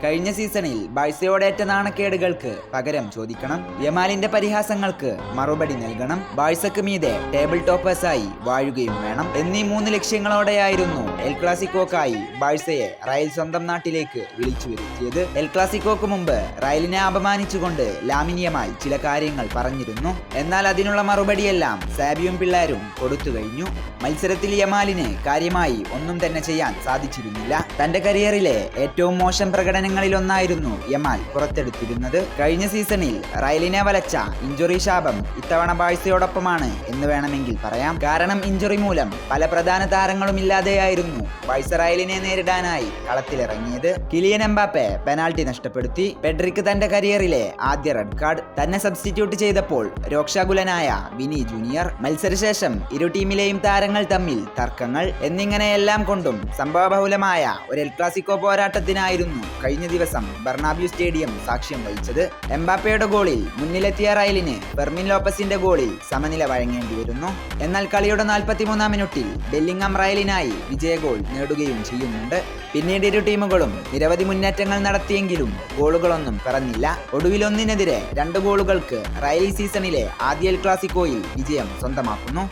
കഴിഞ്ഞ സീസണിൽ ബാഴ്സയോടേറ്റ നാണക്കേടുകൾക്ക് പകരം ചോദിക്കണം. യമാലിന്റെ പരിഹാസങ്ങൾക്ക് മറുപടി നൽകണം. ബാഴ്സക്ക് മീതെ ടേബിൾ ടോപ്പേഴ്സായി വാഴുകയും വേണം എന്നീ 3 ലക്ഷ്യങ്ങളോടെയായിരുന്നു എൽ ക്ലാസിക്കോക്കായി ബാഴ്സയെ റയൽ സ്വന്തം നാട്ടിലേക്ക് വിളിച്ചു വരുത്തിയത്. എൽ ക്ലാസിക്കോക്ക് മുമ്പ് റയലിനെ അപമാനിച്ചുകൊണ്ട് ലാമിൻ യമാൽ ചില കാര്യങ്ങൾ പറഞ്ഞിരുന്നു. എന്നാൽ അതിനുള്ള മറുപടിയെല്ലാം സാബിയും പിള്ളേരും കൊടുത്തു കഴിഞ്ഞു. മത്സരത്തിൽ യമാലിന് കാര്യമായി ഒന്നും തന്നെ ചെയ്യാൻ സാധിച്ചിരുന്നില്ല. തന്റെ കരിയറിലെ ഏറ്റവും മോശം പ്രകടനങ്ങളിലൊന്നായിരുന്നു യമാൽ പുറത്തെടുത്തിരുന്നത്. കഴിഞ്ഞ സീസണിൽ റയലിനെ വലച്ച ഇഞ്ചുറി ശാപം ഇത്തവണ ബാഴ്സയോടൊപ്പമാണ് എന്ന് വേണമെങ്കിൽ പറയാം. കാരണം ഇഞ്ചുറി മൂലം പല പ്രധാന താരങ്ങളും ഇല്ലാതെയായിരുന്നു ബാഴ്സ റയലിനെ നേരിടാനായി കളത്തിലിറങ്ങിയത്. കിലിയൻ എംബാപ്പെ പെനാൽറ്റി നഷ്ടപ്പെടുത്തി. പെഡ്രിക്ക് തന്റെ കരിയറിലെ ആദ്യ റെഡ് കാർഡ്. തന്നെ സബ്സ്റ്റിറ്റ്യൂട്ട് ചെയ്തപ്പോൾ രോക്ഷാകുലനായ വിനി ജൂനിയർ. മത്സരശേഷം ഇരു ടീമിലെയും താരങ്ങൾ തമ്മിൽ തർക്കങ്ങൾ എന്നിങ്ങനെയെല്ലാം കൊണ്ടും സംഭവബഹുലമായ ഒരു എൽ ക്ലാസിക്കോ പോരാട്ടത്തിനായിരുന്നു കഴിഞ്ഞ ദിവസം ബെർണാബ്യു സ്റ്റേഡിയം സാക്ഷ്യം വഹിച്ചത്. എംബാപ്പയുടെ ഗോളിൽ മുന്നിലെത്തിയ റയലിന് ഫെർമിൻ ലോപ്പസിന്റെ ഗോളിൽ സമനില വഴങ്ങേണ്ടി വരുന്നു. എന്നാൽ കളിയുടെ 43-ാം മിനിറ്റിൽ ബെല്ലിംഗം റയലിനായി വിജയ ഗോൾ നേടുകയും ചെയ്യുന്നുണ്ട്. പിന്നീട് ഇരു ടീമുകളും നിരവധി മുന്നേറ്റങ്ങൾ നടത്തിയെങ്കിലും ഗോളുകളൊന്നും പിറന്നില്ല. ഒടുവിൽ 1-നെതിരെ 2 ഗോളുകൾക്ക് റയൽ സീസണിലെ ആദ്യ എൽ ക്ലാസിക്കോയിൽ വിജയം സ്വന്തമാക്കുന്നു.